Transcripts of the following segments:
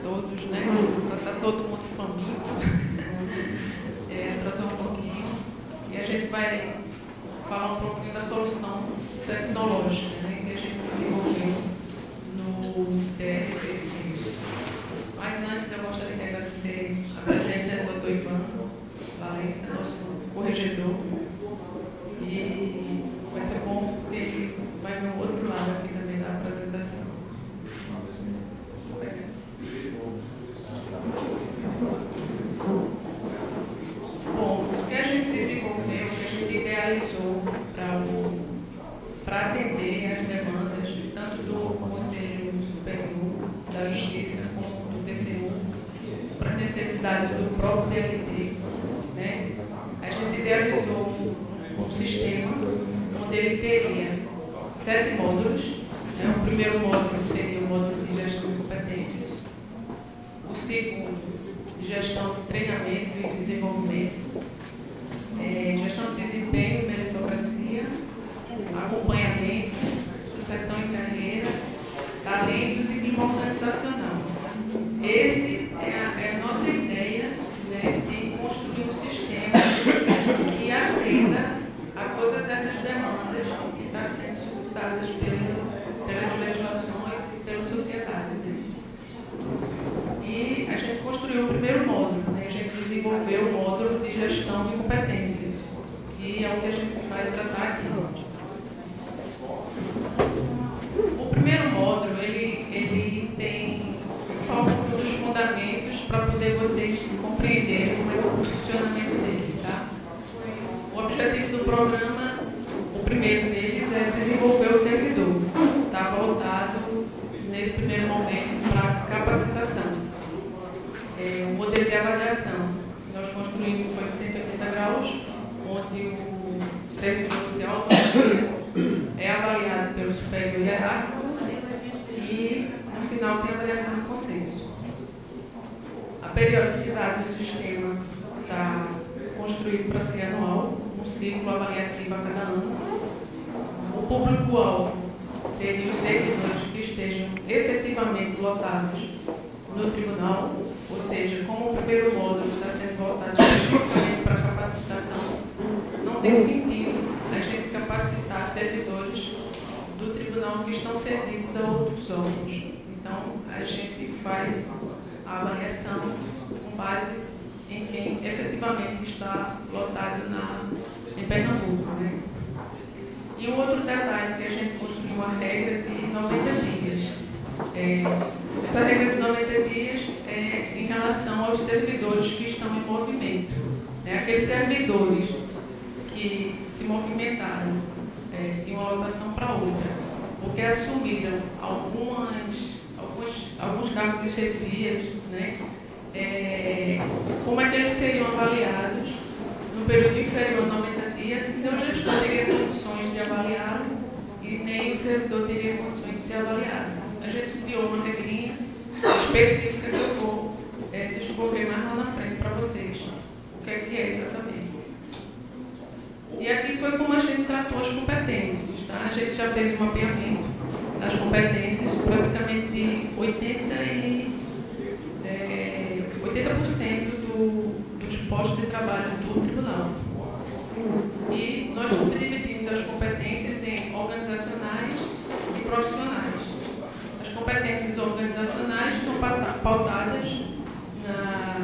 todos, né? Está todo mundo faminto. Atrasou um pouquinho. E a gente vai falar um pouquinho da solução tecnológica, né, que a gente desenvolveu no TRPC. Mas antes eu gostaria de agradecer a presença do Dr. Ivan Valença, nosso corregedor. E vai ser bom que ele vai ver o outro lado aqui também da apresentação. Bom, o que a gente desenvolveu, o que a gente idealizou para atender as demandas tanto do Conselho Superior da Justiça como do TCU, para as necessidades do próprio DLT, né? A gente idealizou um sistema onde ele teria 7 módulos. Né? O primeiro módulo seria o módulo de gestão de competências, o segundo, de gestão de treinamento e desenvolvimento, gestão de desempenho e meritocracia, acompanhamento, sucessão em carreira, talentos e clima organizacional. Essa é a nossa ideia, né, de construir um sistema que atenda a todas essas demandas que estão sendo suscitadas pelas legislações e pela sociedade. E a gente construiu o primeiro módulo, né? A gente desenvolveu o módulo de gestão de competências, e é o que a gente vai tratar aqui. O primeiro módulo, ele tem um dos fundamentos para poder vocês compreenderem como é o funcionamento dele, tá? O objetivo do programa, o primeiro deles, é desenvolver o servidor. Está voltado, nesse primeiro momento, para capacitação. O modelo de avaliação que nós construímos foi de 180 graus, onde o servidor social é avaliado pelo superior hierárquico e, no final, tem avaliação de consenso. A periodicidade do sistema está construído para ser anual, um ciclo avaliativo a cada ano. O público-alvo seria os servidores que estejam efetivamente lotados no tribunal, ou seja, como o primeiro módulo está sendo voltado especificamente para capacitação, não tem sentido a gente capacitar servidores do tribunal que estão cedidos a outros órgãos. Então, a gente faz a avaliação com base em quem efetivamente está lotado em Pernambuco, né? E um outro detalhe que a gente construiu uma regra de 90 dias. Essa regra de 90 dias é em relação aos servidores que estão em movimento. Aqueles servidores que se movimentaram de uma lotação para outra, porque assumiram alguns cargos de chefias, né? Como é que eles seriam avaliados no período inferior a 90 dias, se o gestor teria condições de avaliá-lo e nem o servidor teria condições de ser avaliado. A gente criou uma regrinha específica que eu vou discorrer mais lá na frente para vocês o que é exatamente. E aqui foi como a gente tratou as competências, tá? A gente já fez um mapeamento das competências, praticamente de 80% dos postos de trabalho do tribunal. E nós subdividimos as competências em organizacionais e profissionais. As competências organizacionais estão pautadas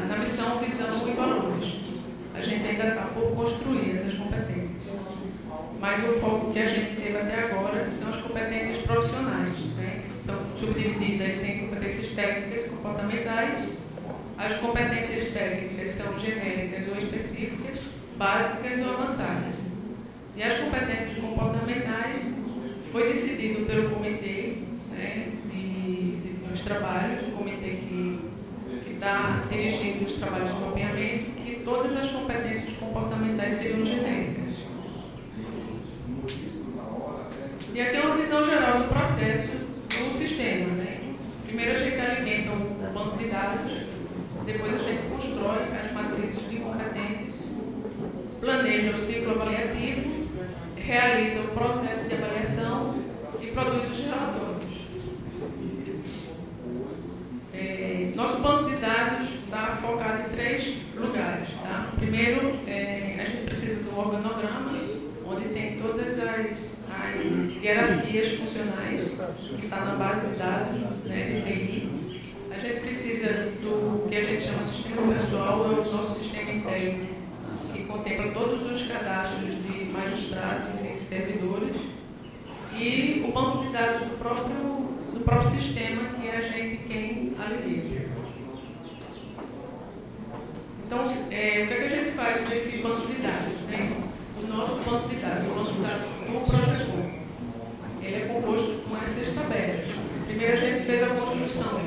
na missão, visão e valores. A gente ainda está por construir essas competências. Mas o foco que a gente teve até agora são as competências profissionais, né? Que são subdivididas em competências técnicas e comportamentais. As competências técnicas são genéricas ou específicas, básicas ou avançadas. E as competências comportamentais foi decidido pelo comitê, né, dos trabalhos, o comitê que está dirigindo os trabalhos de mapeamento, que todas as competências comportamentais seriam genéricas. E aqui é uma visão geral do processo do sistema, né? Primeiro a gente alimenta o banco de dados, depois a gente constrói as matrizes de competências, planeja o ciclo avaliativo, realiza o processo de avaliação e produz os relatórios. Nosso as hierarquias funcionais que está na base de dados, né, de TI. A gente precisa do que a gente chama de sistema pessoal, é o nosso sistema interno, que contempla todos os cadastros de magistrados e servidores, e o banco de dados do próprio sistema que a gente quem alimenta. Então, o que a gente faz nesse banco de dados? Né? O nosso banco de dados, o banco de dados do Projetor, ele é composto com essas tabelas. Primeiro, a gente fez a construção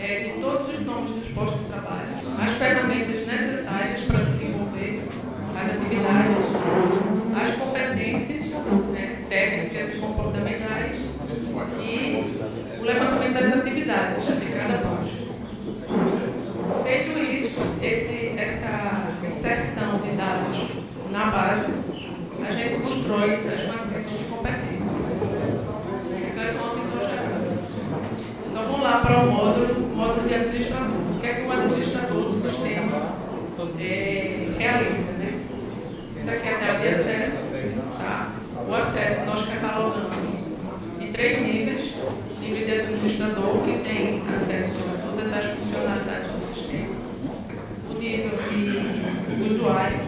de todos os nomes dos postos de trabalho, as ferramentas necessárias para desenvolver as atividades, as competências, né, técnicas e comportamentais e o levantamento das atividades de cada posto. Feito isso, essa inserção de dados na base, a gente constrói as matrizes de competências. Então, essa é uma visão geral. Então, vamos lá para o módulo de administrador. O que é que o administrador do sistema realiza? Né? Isso aqui é a tela de acesso. Tá? O acesso nós catalogamos em 3 níveis. Nível de administrador, que tem acesso a todas as funcionalidades do sistema. O nível de usuário.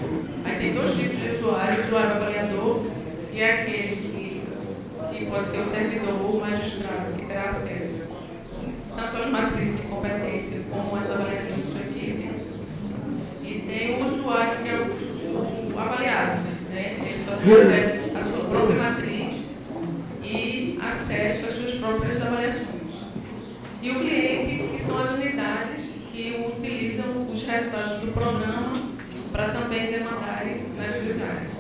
Aí tem 2 tipos de usuário: o usuário avaliador e aquele que pode ser o servidor ou o magistrado, que terá acesso tanto às matrizes de competência como às avaliações de sua equipe. E tem o usuário, que é o avaliado, né? Ele só tem acesso à sua própria matriz e acesso às suas próprias avaliações. E o cliente, que são as unidades que utilizam os resultados do programa para também demandarem nas suas áreas.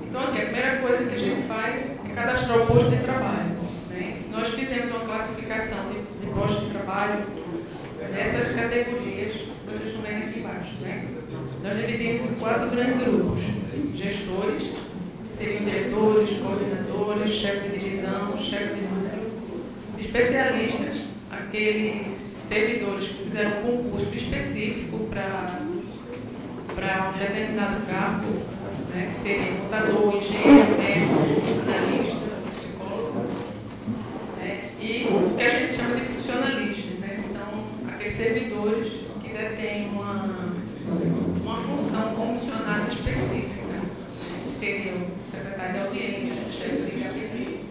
Então, aqui, a primeira coisa que a gente faz é cadastrar o posto de trabalho. Né? Nós fizemos uma classificação de postos de trabalho nessas categorias que vocês estão vendo aqui embaixo. Né? Nós dividimos em 4 grandes grupos: gestores, seriam diretores, coordenadores, chefe de divisão, chefe de número; especialistas, aqueles servidores que fizeram um concurso específico para um determinado cargo, né, que seria contador, engenheiro, médico, analista, psicólogo, né, e o que a gente chama de funcionalistas, né, são aqueles servidores que detêm uma função comissionada específica, que seriam secretário de audiência, chefe de gabinete,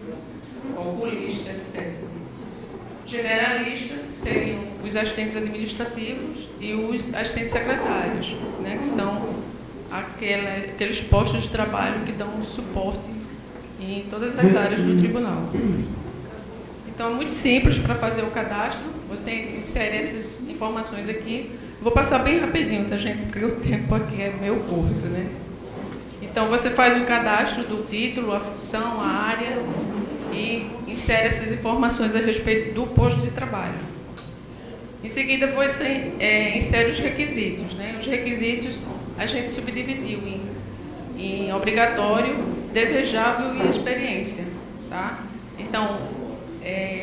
oculista, etc. Generalistas seriam os assistentes administrativos e os assistentes secretários, né, que são aqueles postos de trabalho que dão suporte em todas as áreas do tribunal. Então, é muito simples para fazer o cadastro. Você insere essas informações aqui. Vou passar bem rapidinho, tá, gente? Porque o tempo aqui é meio curto, né? Então, você faz o cadastro do título, a função, a área e insere essas informações a respeito do posto de trabalho. Em seguida, você insere os requisitos, né? Os requisitos a gente subdividiu em obrigatório, desejável e experiência. Tá? Então,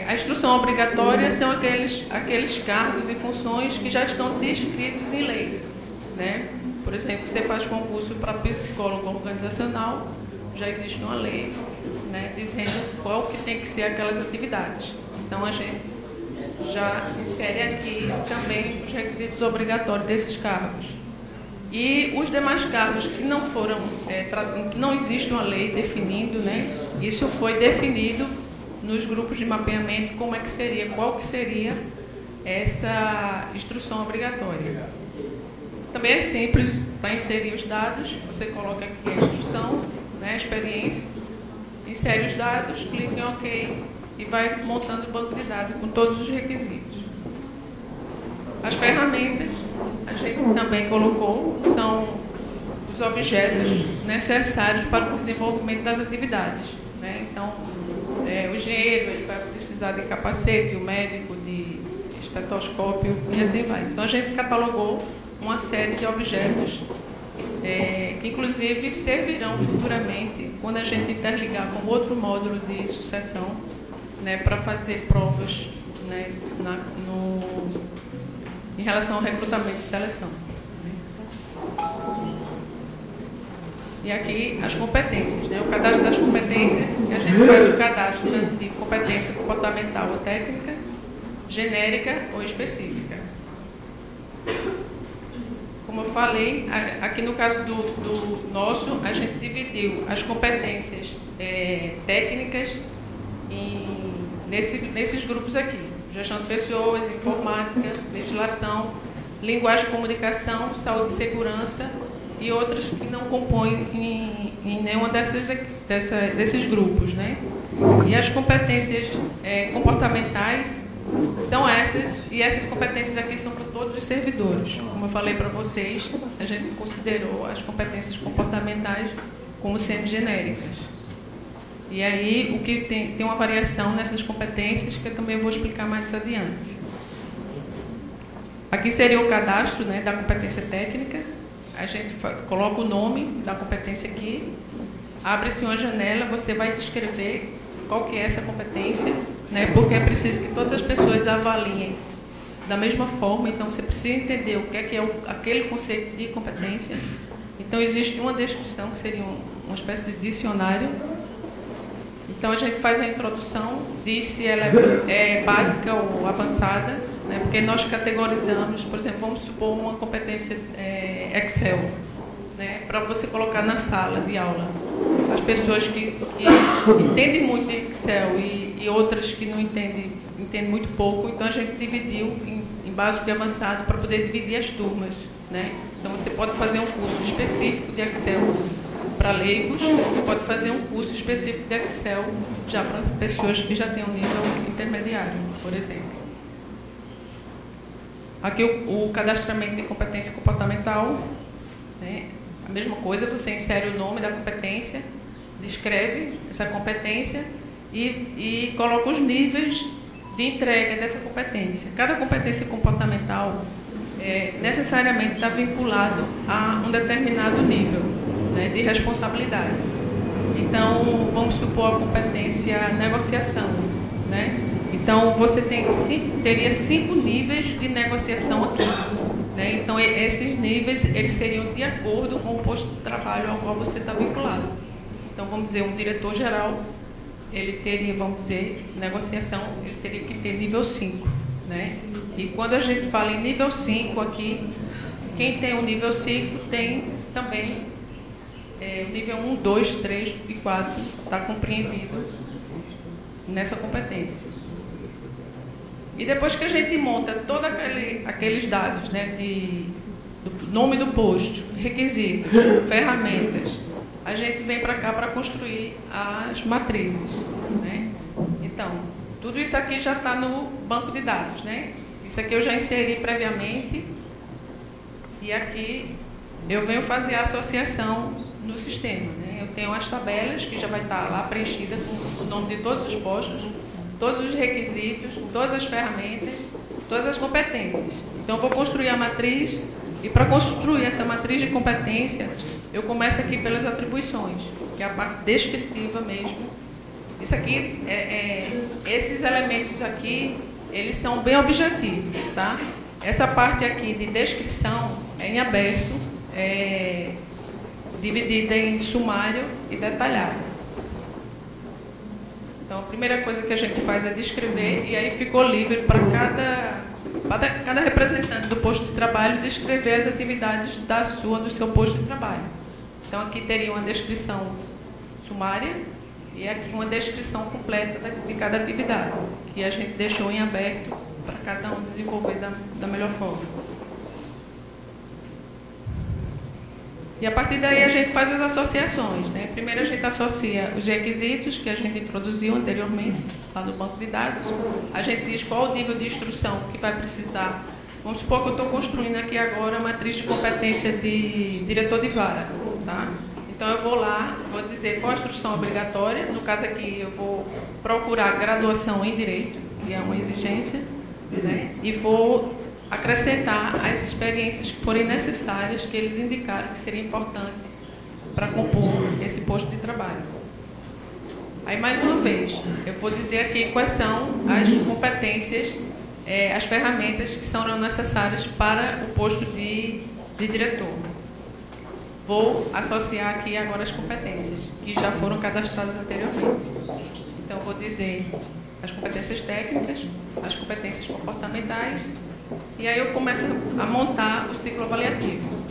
a instrução obrigatória são aqueles cargos e funções que já estão descritos em lei. Né? Por exemplo, você faz concurso para psicólogo organizacional, já existe uma lei, né, dizendo qual que tem que ser aquelas atividades. Então, a gente já insere aqui também os requisitos obrigatórios desses cargos. E os demais cargos que não foram, que não existe uma lei definindo, né, isso foi definido nos grupos de mapeamento, como é que seria, qual que seria essa instrução obrigatória. Também é simples para inserir os dados, você coloca aqui a instrução, né, a experiência, insere os dados, clica em OK e vai montando o banco de dados com todos os requisitos. As ferramentas, a gente também colocou, são os objetos necessários para o desenvolvimento das atividades. Né? Então, o engenheiro ele vai precisar de capacete, o médico de estetoscópio e assim vai. Então, a gente catalogou uma série de objetos que, inclusive, servirão futuramente quando a gente interligar com outro módulo de sucessão, né, para fazer provas, né, em relação ao recrutamento e seleção. E aqui as competências, né? O cadastro das competências, que a gente faz o cadastro de competência comportamental ou técnica, genérica ou específica. Como eu falei, aqui no caso do nosso, a gente dividiu as competências técnicas nesses grupos aqui. Gestão de pessoas, informática, legislação, linguagem e comunicação, saúde e segurança e outras que não compõem em nenhuma desses grupos, né? E as competências comportamentais são essas, e essas competências aqui são para todos os servidores. Como eu falei para vocês, a gente considerou as competências comportamentais como sendo genéricas. E aí, o que tem uma variação nessas competências que eu também vou explicar mais adiante. Aqui seria o cadastro, né, da competência técnica. A gente coloca o nome da competência aqui, abre-se uma janela, você vai descrever qual que é essa competência, né, porque é preciso que todas as pessoas avaliem da mesma forma, então você precisa entender o que é aquele conceito de competência. Então existe uma descrição, que seria uma espécie de dicionário. Então a gente faz a introdução, diz se ela é básica ou avançada, né, porque nós categorizamos, por exemplo, vamos supor uma competência Excel, né, para você colocar na sala de aula. As pessoas que entendem muito de Excel e outras que não entendem muito pouco, então a gente dividiu em básico e avançado para poder dividir as turmas, né? Então você pode fazer um curso específico de Excel para leigos, pode fazer um curso específico de Excel já para pessoas que já têm um nível intermediário, por exemplo. Aqui o cadastramento de competência comportamental, né? A mesma coisa, você insere o nome da competência, descreve essa competência e coloca os níveis de entrega dessa competência. Cada competência comportamental necessariamente está vinculado a um determinado nível, né, de responsabilidade. Então, vamos supor a competência negociação, né? Então, você teria 5 níveis de negociação aqui, né? Então, esses níveis eles seriam de acordo com o posto de trabalho ao qual você está vinculado. Então, vamos dizer, um diretor-geral, ele teria, vamos dizer, negociação, ele teria que ter nível 5, né? E quando a gente fala em nível 5 aqui, quem tem o nível 5 tem também o nível 1, 2, 3 e 4, está compreendido nessa competência. E depois que a gente monta todos aqueles dados, né, do nome do posto, requisitos, ferramentas, a gente vem para cá para construir as matrizes, né? Então, tudo isso aqui já está no banco de dados, né? Isso aqui eu já inseri previamente e aqui eu venho fazer a associação no sistema, né? Eu tenho as tabelas que já vai estar lá preenchidas com o nome de todos os postos, todos os requisitos, todas as ferramentas, todas as competências. Então, eu vou construir a matriz e para construir essa matriz de competência, eu começo aqui pelas atribuições, que é a parte descritiva mesmo. Isso aqui, esses elementos aqui, eles são bem objetivos, tá? Essa parte aqui de descrição é em aberto, dividida em sumário e detalhado. Então, a primeira coisa que a gente faz é descrever, e aí ficou livre para cada representante do posto de trabalho descrever as atividades do seu posto de trabalho. Então, aqui teria uma descrição sumária e aqui uma descrição completa de cada atividade, que a gente deixou em aberto para cada um desenvolver da melhor forma. E a partir daí a gente faz as associações, né? Primeiro a gente associa os requisitos que a gente introduziu anteriormente lá no banco de dados. A gente diz qual o nível de instrução que vai precisar. Vamos supor que eu estou construindo aqui agora a matriz de competência de diretor de vara, tá? Então eu vou lá, vou dizer qual a instrução obrigatória. No caso aqui eu vou procurar graduação em direito, que é uma exigência, né? E vou acrescentar as experiências que forem necessárias, que eles indicaram que seria importante para compor esse posto de trabalho. Aí, mais uma vez, eu vou dizer aqui quais são as competências, as ferramentas que serão necessárias para o posto de diretor. vou associar aqui agora as competências, que já foram cadastradas anteriormente. Então, vou dizer as competências técnicas, as competências comportamentais, e aí eu começo a montar o ciclo avaliativo.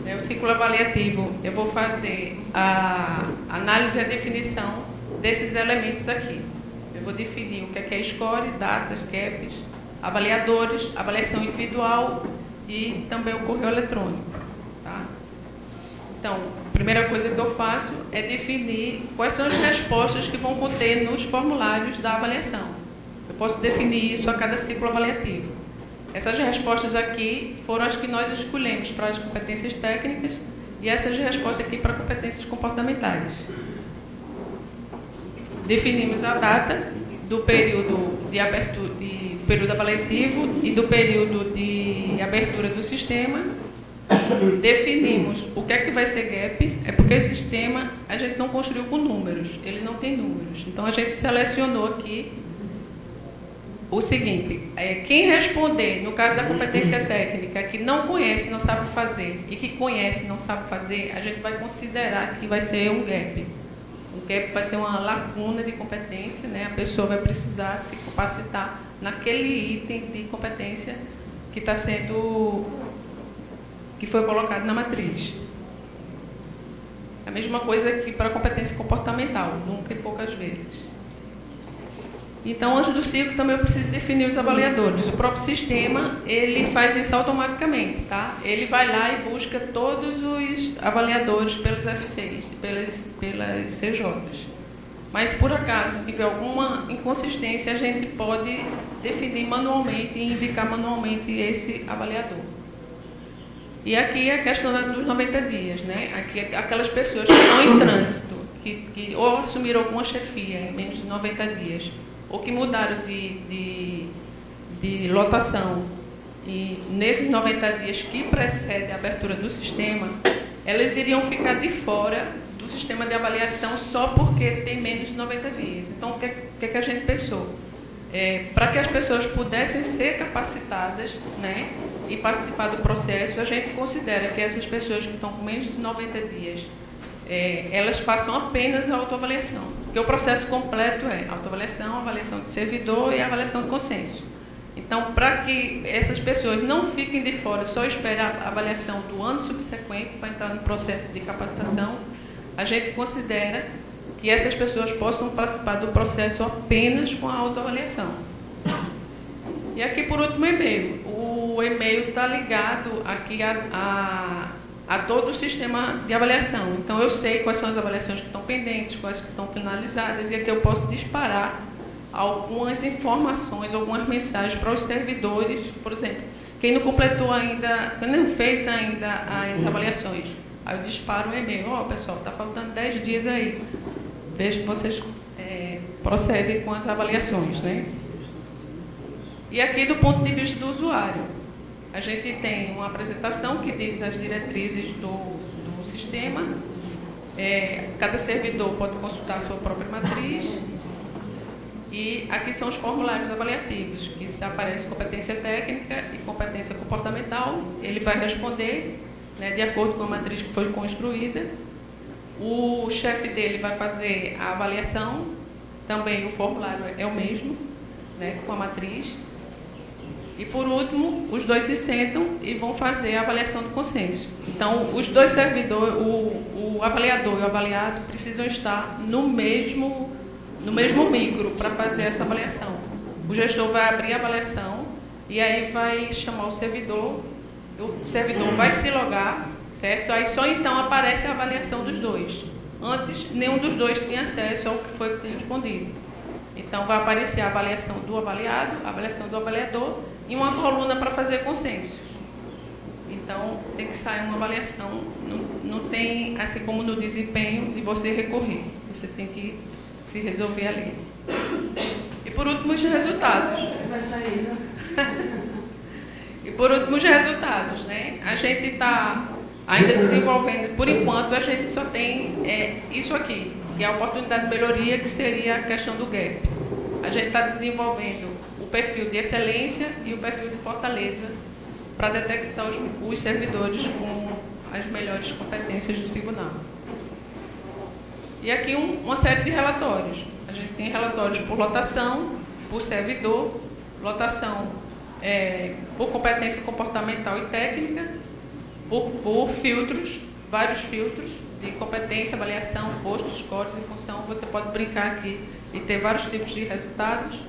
O ciclo avaliativo, eu vou fazer a análise e a definição desses elementos aqui. Eu vou definir o que é score, datas, gaps, avaliadores, avaliação individual e também o correio eletrônico. Tá? Então, a primeira coisa que eu faço é definir quais são as respostas que vão conter nos formulários da avaliação. Eu posso definir isso a cada ciclo avaliativo. Essas respostas aqui foram as que nós escolhemos para as competências técnicas e essas respostas aqui para competências comportamentais. Definimos a data do período de abertura, do período avaliativo e do período de abertura do sistema. Definimos o que é que vai ser gap, é porque esse sistema a gente não construiu com números, ele não tem números. Então a gente selecionou aqui o seguinte, quem responder, no caso da competência técnica, que não conhece, não sabe fazer, e que conhece, não sabe fazer, a gente vai considerar que vai ser um gap. Um gap vai ser uma lacuna de competência, né? A pessoa vai precisar se capacitar naquele item de competência que está sendo, que foi colocado na matriz. A mesma coisa que para a competência comportamental, nunca e poucas vezes. Então, antes do ciclo, também eu preciso definir os avaliadores. O próprio sistema, ele faz isso automaticamente, tá? Ele vai lá e busca todos os avaliadores pelos F6, pelas CJs. Mas, por acaso, tiver alguma inconsistência, a gente pode definir manualmente e indicar manualmente esse avaliador. E aqui é a questão dos 90 dias, né? Aqui aquelas pessoas que estão em trânsito, que ou assumiram alguma chefia em menos de 90 dias, ou que mudaram de lotação, e nesses 90 dias que precedem a abertura do sistema, elas iriam ficar de fora do sistema de avaliação só porque tem menos de 90 dias. Então, o que a gente pensou? Para que as pessoas pudessem ser capacitadas, né, e participar do processo, a gente considera que essas pessoas que estão com menos de 90 dias, elas façam apenas a autoavaliação. Porque o processo completo é autoavaliação, avaliação do servidor e avaliação do consenso. Então, para que essas pessoas não fiquem de fora, só esperar a avaliação do ano subsequente para entrar no processo de capacitação, a gente considera que essas pessoas possam participar do processo apenas com a autoavaliação. E aqui, por último, o e-mail. O e-mail está ligado aqui a todo o sistema de avaliação. Então, eu sei quais são as avaliações que estão pendentes, quais que estão finalizadas, e aqui eu posso disparar algumas informações, algumas mensagens para os servidores. Por exemplo, quem não completou ainda, quem não fez ainda as avaliações, aí eu disparo um e-mail: ó, pessoal, está faltando 10 dias aí, veja que vocês procedem com as avaliações, né? E aqui, do ponto de vista do usuário, a gente tem uma apresentação que diz as diretrizes do sistema. Cada servidor pode consultar a sua própria matriz. E aqui são os formulários avaliativos, que se aparece competência técnica e competência comportamental. Ele vai responder, né, de acordo com a matriz que foi construída. O chefe dele vai fazer a avaliação. Também o formulário é o mesmo, né, com a matriz. E, por último, os dois se sentam e vão fazer a avaliação do consenso. Então, os dois servidores, o avaliador e o avaliado, precisam estar no mesmo micro para fazer essa avaliação. O gestor vai abrir a avaliação e aí vai chamar o servidor vai se logar, certo? Aí só então aparece a avaliação dos dois. Antes, nenhum dos dois tinha acesso ao que foi respondido. Então, vai aparecer a avaliação do avaliado, a avaliação do avaliador, e uma coluna para fazer consenso. Então, tem que sair uma avaliação. Não tem, assim como no desempenho, de você recorrer. Você tem que se resolver ali. E, por último, os resultados. Vai sair, né? E, por último, os resultados, né? A gente está ainda desenvolvendo, por enquanto, a gente só tem isso aqui, que é a oportunidade de melhoria, que seria a questão do gap. A gente está desenvolvendo o perfil de excelência e o perfil de fortaleza para detectar os servidores com as melhores competências do tribunal. E aqui uma série de relatórios. A gente tem relatórios por lotação, por servidor, lotação por competência comportamental e técnica, por filtros, vários filtros de competência, avaliação, postos, scores e função. Você pode brincar aqui e ter vários tipos de resultados.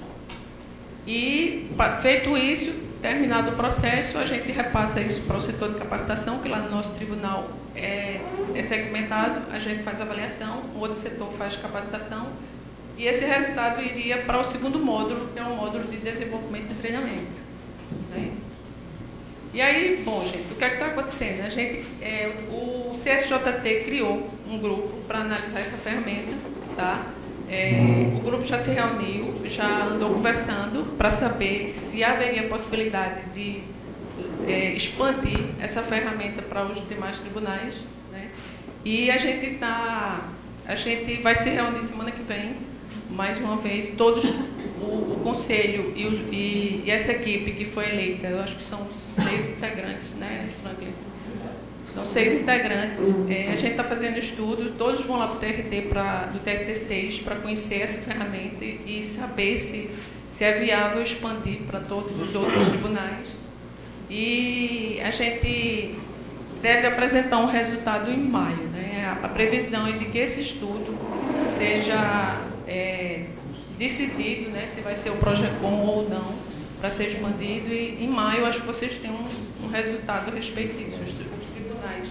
E, feito isso, terminado o processo, a gente repassa isso para o setor de capacitação, que lá no nosso tribunal é segmentado, a gente faz avaliação, o outro setor faz capacitação, e esse resultado iria para o segundo módulo, que é um módulo de desenvolvimento e treinamento. Né? E aí, bom, gente, o que é que está acontecendo? A gente, o CSJT criou um grupo para analisar essa ferramenta, tá? O grupo já se reuniu, já andou conversando para saber se haveria possibilidade de expandir essa ferramenta para os demais tribunais, né? E a gente vai se reunir semana que vem, mais uma vez, todos, o conselho e essa equipe que foi eleita, eu acho que são 6 integrantes, né, Franklin? São 6 integrantes. A gente está fazendo estudos, todos vão lá para o TRT, do TRT6, para conhecer essa ferramenta e saber se é viável expandir para todos os outros tribunais. E a gente deve apresentar um resultado em maio. Né? A previsão é de que esse estudo seja decidido, né, se vai ser o Projecom ou não, para ser expandido. E em maio, acho que vocês têm um resultado a respeito disso. Os tribunais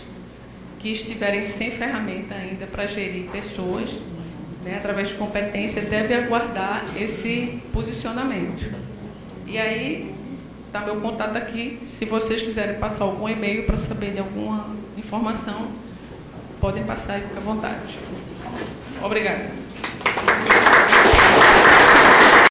que estiverem sem ferramenta ainda para gerir pessoas, né, através de competência, devem aguardar esse posicionamento. E aí, está meu contato aqui. Se vocês quiserem passar algum e-mail para saber de alguma informação, podem passar e ficar à vontade. Obrigada.